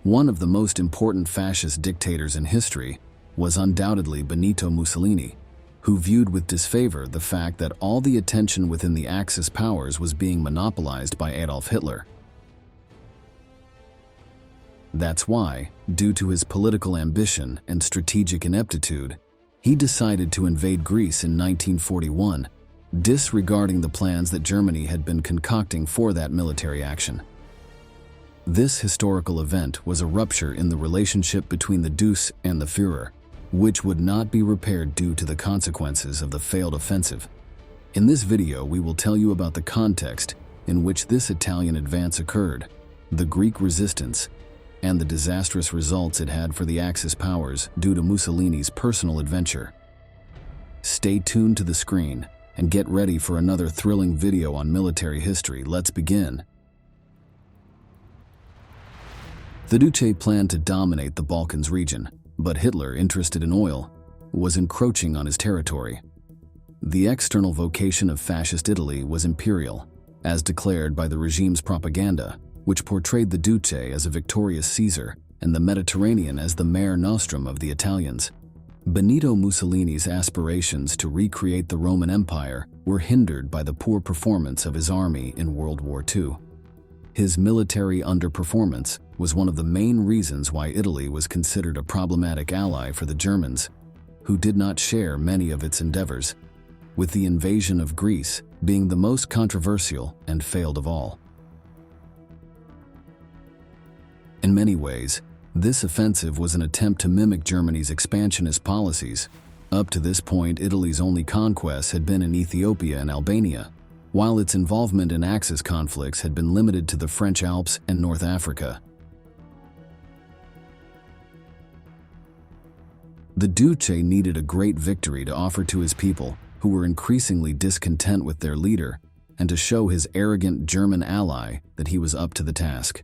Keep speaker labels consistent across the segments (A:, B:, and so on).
A: One of the most important fascist dictators in history was undoubtedly Benito Mussolini, who viewed with disfavor the fact that all the attention within the Axis powers was being monopolized by Adolf Hitler. That's why, due to his political ambition and strategic ineptitude, he decided to invade Greece in 1941, disregarding the plans that Germany had been concocting for that military action. This historical event was a rupture in the relationship between the Duce and the Führer, which would not be repaired due to the consequences of the failed offensive. In this video, we will tell you about the context in which this Italian advance occurred, the Greek resistance, and the disastrous results it had for the Axis powers due to Mussolini's personal adventure. Stay tuned to the screen and get ready for another thrilling video on military history. Let's begin. The Duce planned to dominate the Balkans region, but Hitler, interested in oil, was encroaching on his territory. The external vocation of fascist Italy was imperial, as declared by the regime's propaganda, which portrayed the Duce as a victorious Caesar and the Mediterranean as the Mare Nostrum of the Italians. Benito Mussolini's aspirations to recreate the Roman Empire were hindered by the poor performance of his army in World War II. His military underperformance was one of the main reasons why Italy was considered a problematic ally for the Germans, who did not share many of its endeavors, with the invasion of Greece being the most controversial and failed of all. In many ways, this offensive was an attempt to mimic Germany's expansionist policies. Up to this point, Italy's only conquests had been in Ethiopia and Albania, while its involvement in Axis conflicts had been limited to the French Alps and North Africa. The Duce needed a great victory to offer to his people, who were increasingly discontent with their leader, and to show his arrogant German ally that he was up to the task.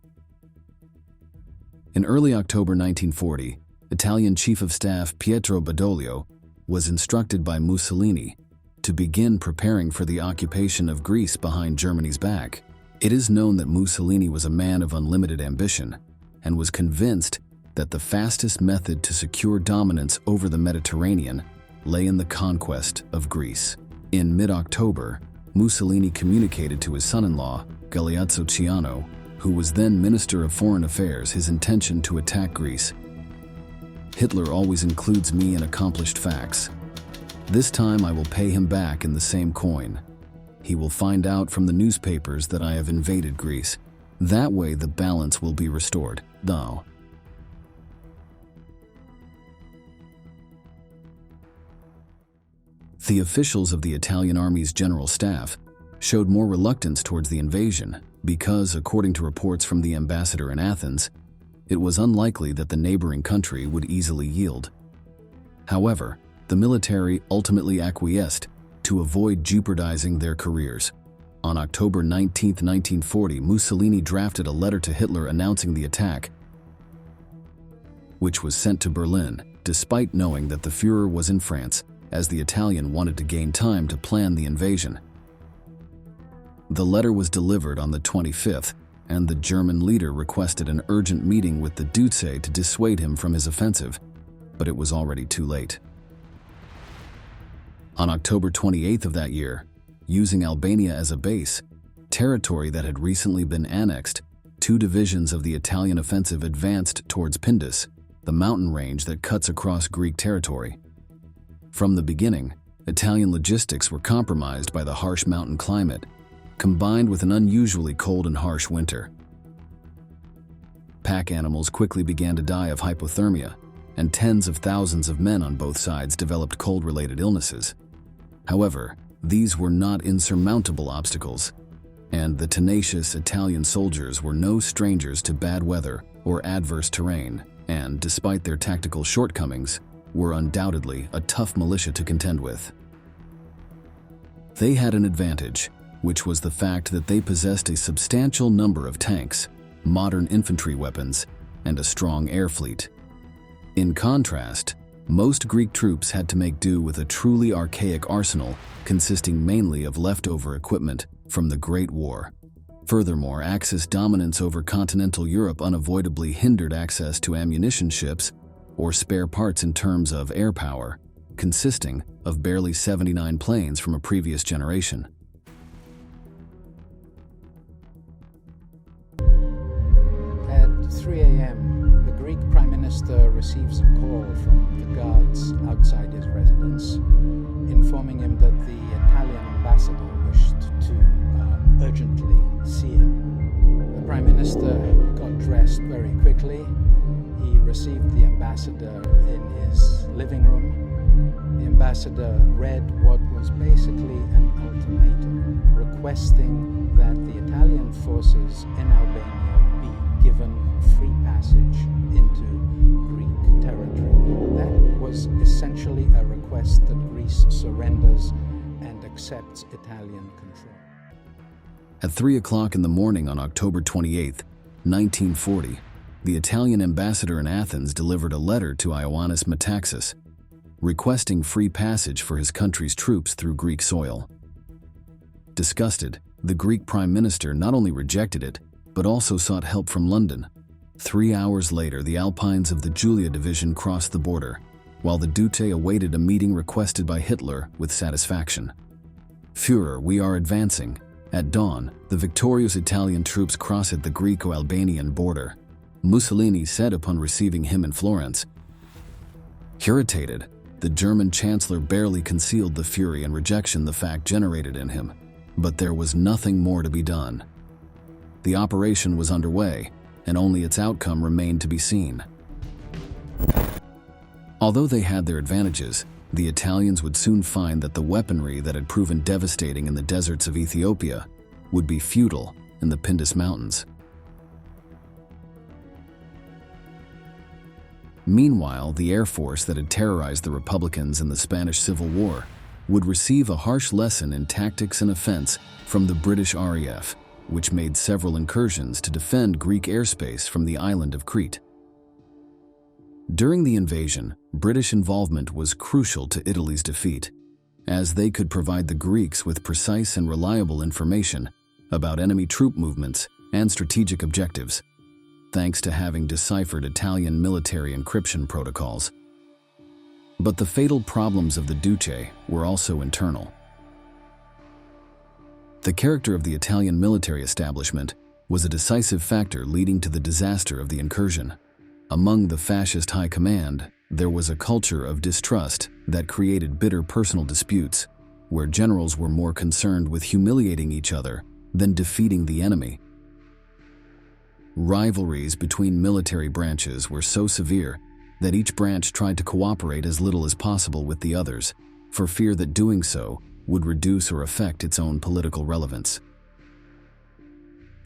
A: In early October 1940, Italian Chief of Staff Pietro Badoglio was instructed by Mussolini to begin preparing for the occupation of Greece behind Germany's back. It is known that Mussolini was a man of unlimited ambition and was convinced that the fastest method to secure dominance over the Mediterranean lay in the conquest of Greece. In mid-October, Mussolini communicated to his son-in-law, Galeazzo Ciano, who was then Minister of Foreign Affairs, his intention to attack Greece. Hitler always includes me in accomplished facts. This time I will pay him back in the same coin. He will find out from the newspapers that I have invaded Greece. That way the balance will be restored. No. The officials of the Italian Army's General Staff showed more reluctance towards the invasion because, according to reports from the ambassador in Athens, it was unlikely that the neighboring country would easily yield. However, the military ultimately acquiesced to avoid jeopardizing their careers. On October 19, 1940, Mussolini drafted a letter to Hitler announcing the attack, which was sent to Berlin, despite knowing that the Führer was in France, as the Italian wanted to gain time to plan the invasion. The letter was delivered on the 25th, and the German leader requested an urgent meeting with the Duce to dissuade him from his offensive, but it was already too late. On October 28th of that year, using Albania as a base, territory that had recently been annexed, 2 divisions of the Italian offensive advanced towards Pindus, the mountain range that cuts across Greek territory. From the beginning, Italian logistics were compromised by the harsh mountain climate, combined with an unusually cold and harsh winter. Pack animals quickly began to die of hypothermia, and tens of thousands of men on both sides developed cold-related illnesses. However, these were not insurmountable obstacles, and the tenacious Italian soldiers were no strangers to bad weather or adverse terrain, and, despite their tactical shortcomings, were undoubtedly a tough militia to contend with. They had an advantage, which was the fact that they possessed a substantial number of tanks, modern infantry weapons, and a strong air fleet. In contrast, most Greek troops had to make do with a truly archaic arsenal consisting mainly of leftover equipment from the Great War. Furthermore, Axis dominance over continental Europe unavoidably hindered access to ammunition ships or spare parts in terms of air power, consisting of barely 79 planes from a previous generation.
B: At 3 a.m., the Greek Prime Minister receives a call from the guards outside his residence, informing him that the Italian ambassador wished to urgently see him. The Prime Minister got dressed very quickly. He received the ambassador in his living room. The ambassador read what was basically an ultimatum, requesting that the Italian forces in Albania be given free passage into Greek territory. That was essentially a request that Greece surrenders and accepts Italian control.
A: At 3 o'clock in the morning on October 28, 1940, the Italian ambassador in Athens delivered a letter to Ioannis Metaxas, requesting free passage for his country's troops through Greek soil. Disgusted, the Greek Prime Minister not only rejected it, but also sought help from London. 3 hours later, the Alpines of the Julia Division crossed the border, while the Duce awaited a meeting requested by Hitler with satisfaction. Führer, we are advancing. At dawn, the victorious Italian troops crossed the Greco-Albanian border. Mussolini said upon receiving him in Florence. Irritated, the German chancellor barely concealed the fury and rejection the fact generated in him. But there was nothing more to be done. The operation was underway, and only its outcome remained to be seen. Although they had their advantages, the Italians would soon find that the weaponry that had proven devastating in the deserts of Ethiopia would be futile in the Pindus Mountains. Meanwhile, the Air Force that had terrorized the Republicans in the Spanish Civil War would receive a harsh lesson in tactics and offense from the British RAF, which made several incursions to defend Greek airspace from the island of Crete. During the invasion, British involvement was crucial to Italy's defeat, as they could provide the Greeks with precise and reliable information about enemy troop movements and strategic objectives, thanks to having deciphered Italian military encryption protocols. But the fatal problems of the Duce were also internal. The character of the Italian military establishment was a decisive factor leading to the disaster of the incursion. Among the fascist high command, there was a culture of distrust that created bitter personal disputes, where generals were more concerned with humiliating each other than defeating the enemy. Rivalries between military branches were so severe that each branch tried to cooperate as little as possible with the others, for fear that doing so would reduce or affect its own political relevance.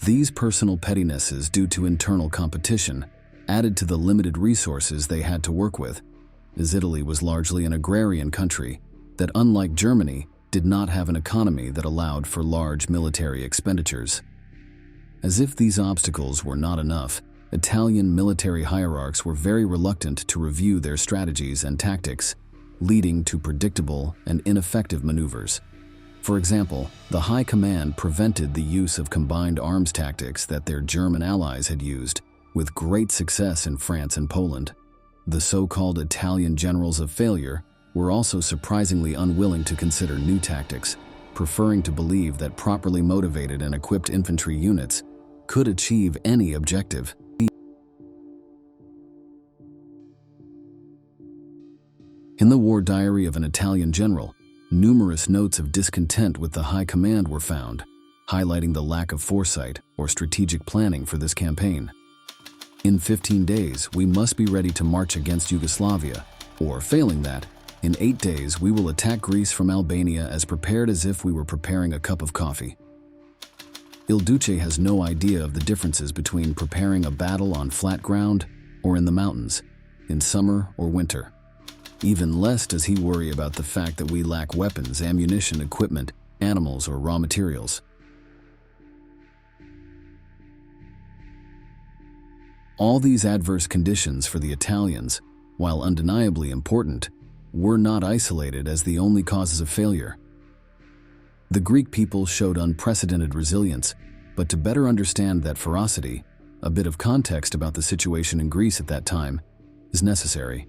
A: These personal pettinesses due to internal competition added to the limited resources they had to work with, as Italy was largely an agrarian country that, unlike Germany, did not have an economy that allowed for large military expenditures. As if these obstacles were not enough, Italian military hierarchs were very reluctant to review their strategies and tactics, leading to predictable and ineffective maneuvers. For example, the High Command prevented the use of combined arms tactics that their German allies had used, with great success in France and Poland. The so-called Italian generals of failure were also surprisingly unwilling to consider new tactics, preferring to believe that properly motivated and equipped infantry units could achieve any objective. In the war diary of an Italian general, numerous notes of discontent with the High Command were found, highlighting the lack of foresight or strategic planning for this campaign. In 15 days, we must be ready to march against Yugoslavia, or failing that, in 8 days we will attack Greece from Albania as prepared as if we were preparing a cup of coffee. Il Duce has no idea of the differences between preparing a battle on flat ground or in the mountains, in summer or winter. Even less does he worry about the fact that we lack weapons, ammunition, equipment, animals, or raw materials. All these adverse conditions for the Italians, while undeniably important, were not isolated as the only causes of failure. The Greek people showed unprecedented resilience, But to better understand that ferocity, a bit of context about the situation in Greece at that time is necessary.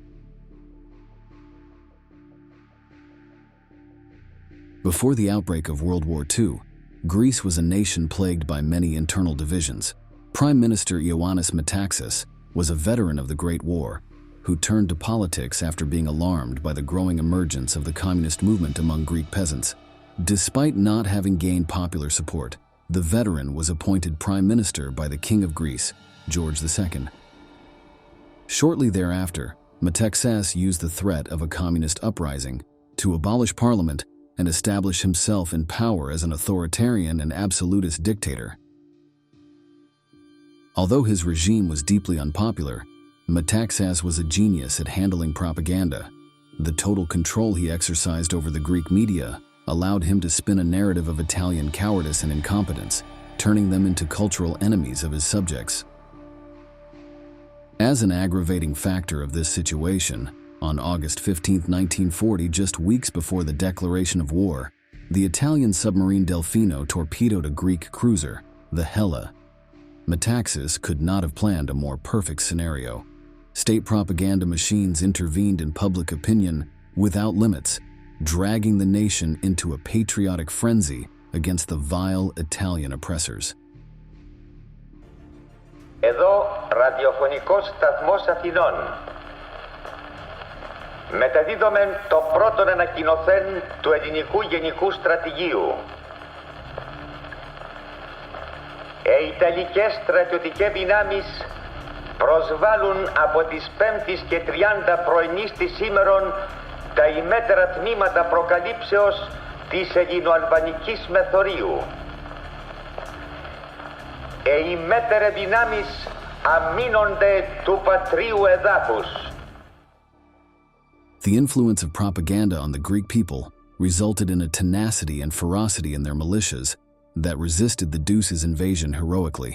A: Before the outbreak of World War II, Greece was a nation plagued by many internal divisions. Prime Minister Ioannis Metaxas was a veteran of the Great War, who turned to politics after being alarmed by the growing emergence of the communist movement among Greek peasants. Despite not having gained popular support, the veteran was appointed prime minister by the King of Greece, George II. Shortly thereafter, Metaxas used the threat of a communist uprising to abolish parliament and establish himself in power as an authoritarian and absolutist dictator. Although his regime was deeply unpopular, Metaxas was a genius at handling propaganda. The total control he exercised over the Greek media allowed him to spin a narrative of Italian cowardice and incompetence, turning them into cultural enemies of his subjects. As an aggravating factor of this situation, on August 15, 1940, just weeks before the declaration of war, the Italian submarine Delfino torpedoed a Greek cruiser, the Hella. Metaxas could not have planned a more perfect scenario. State propaganda machines intervened in public opinion without limits, dragging the nation into a patriotic frenzy against the vile Italian oppressors.
C: Εδώ ραδιοφωνικός σταθμός Αθηνών. Μεταδίδομεν το πρώτον ανακοινωθέν του ελληνικού γενικού στρατηγίου. Ιταλικές στρατιωτικές δυνάμεις προσβάλλουν από τις 5ης και 30 πρωινής της σήμερον τα ημέτερα τμήματα προκαλύψεως της ελληνοαλβανικής μεθορίου. Οι μέτερε δυνάμεις αμήνονται του πατρίου εδάφους.
A: The influence of propaganda on the Greek people resulted in a tenacity and ferocity in their militias that resisted the Duce's invasion heroically.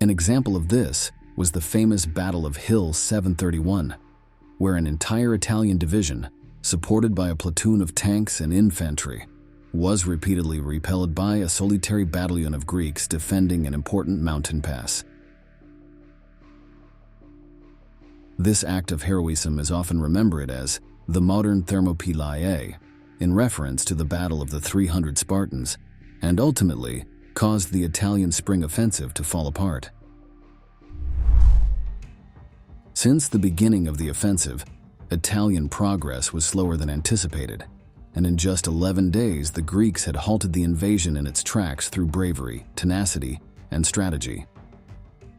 A: An example of this was the famous Battle of Hill 731, where an entire Italian division, supported by a platoon of tanks and infantry, was repeatedly repelled by a solitary battalion of Greeks defending an important mountain pass. This act of heroism is often remembered as the modern Thermopylae, in reference to the Battle of the 300 Spartans, and ultimately caused the Italian spring offensive to fall apart. Since the beginning of the offensive, Italian progress was slower than anticipated, and in just 11 days the Greeks had halted the invasion in its tracks through bravery, tenacity, and strategy.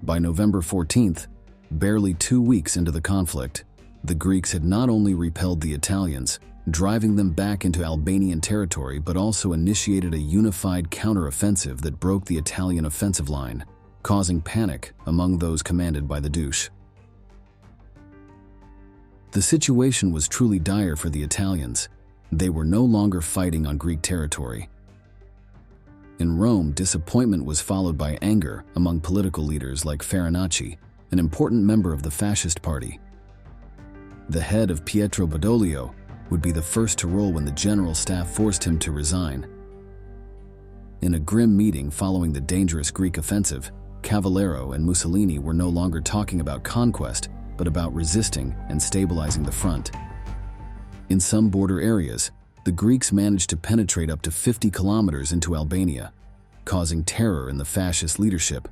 A: By November 14th, barely 2 weeks into the conflict, the Greeks had not only repelled the Italians, driving them back into Albanian territory, but also initiated a unified counter-offensive that broke the Italian offensive line, causing panic among those commanded by the Duce. The situation was truly dire for the Italians. They were no longer fighting on Greek territory. In Rome, disappointment was followed by anger among political leaders like Farinacci, an important member of the fascist party. The head of Pietro Badoglio would be the first to roll when the general staff forced him to resign. In a grim meeting following the dangerous Greek offensive, Cavallero and Mussolini were no longer talking about conquest, but about resisting and stabilizing the front. In some border areas, the Greeks managed to penetrate up to 50 kilometers into Albania, causing terror in the fascist leadership.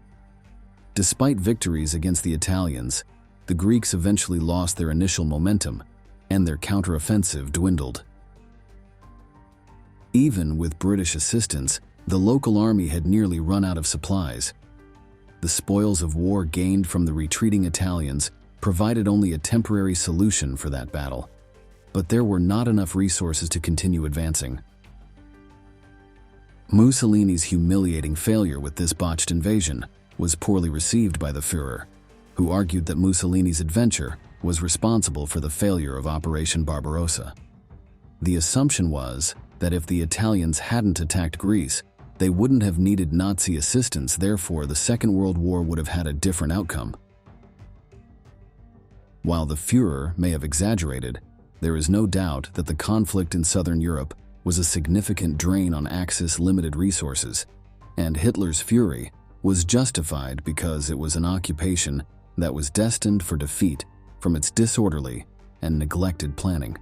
A: Despite victories against the Italians, the Greeks eventually lost their initial momentum, and their counteroffensive dwindled. Even with British assistance, the local army had nearly run out of supplies. The spoils of war gained from the retreating Italians provided only a temporary solution for that battle, but there were not enough resources to continue advancing. Mussolini's humiliating failure with this botched invasion was poorly received by the Führer, who argued that Mussolini's adventure was responsible for the failure of Operation Barbarossa. The assumption was that if the Italians hadn't attacked Greece, they wouldn't have needed Nazi assistance, therefore the Second World War would have had a different outcome. While the Führer may have exaggerated, there is no doubt that the conflict in southern Europe was a significant drain on Axis limited resources, and Hitler's fury was justified because it was an occupation that was destined for defeat from its disorderly and neglected planning.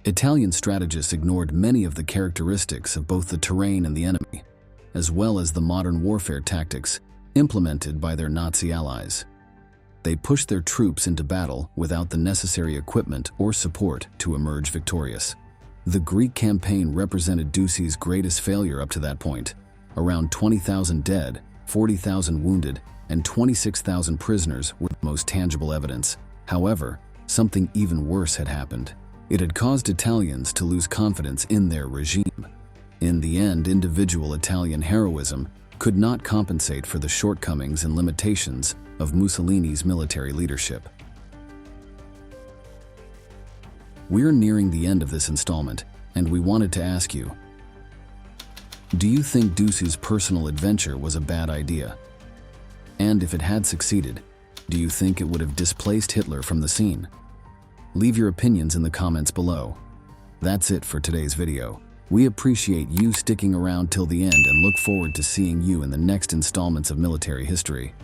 A: Italian strategists ignored many of the characteristics of both the terrain and the enemy, as well as the modern warfare tactics implemented by their Nazi allies. They pushed their troops into battle without the necessary equipment or support to emerge victorious. The Greek campaign represented Duce's greatest failure up to that point. Around 20,000 dead, 40,000 wounded, and 26,000 prisoners were the most tangible evidence. However, something even worse had happened. It had caused Italians to lose confidence in their regime. In the end, individual Italian heroism could not compensate for the shortcomings and limitations of Mussolini's military leadership. We're nearing the end of this installment, and we wanted to ask you, do you think Duce's personal adventure was a bad idea? And if it had succeeded, do you think it would have displaced Hitler from the scene? Leave your opinions in the comments below. That's it for today's video. We appreciate you sticking around till the end and look forward to seeing you in the next installments of Military History.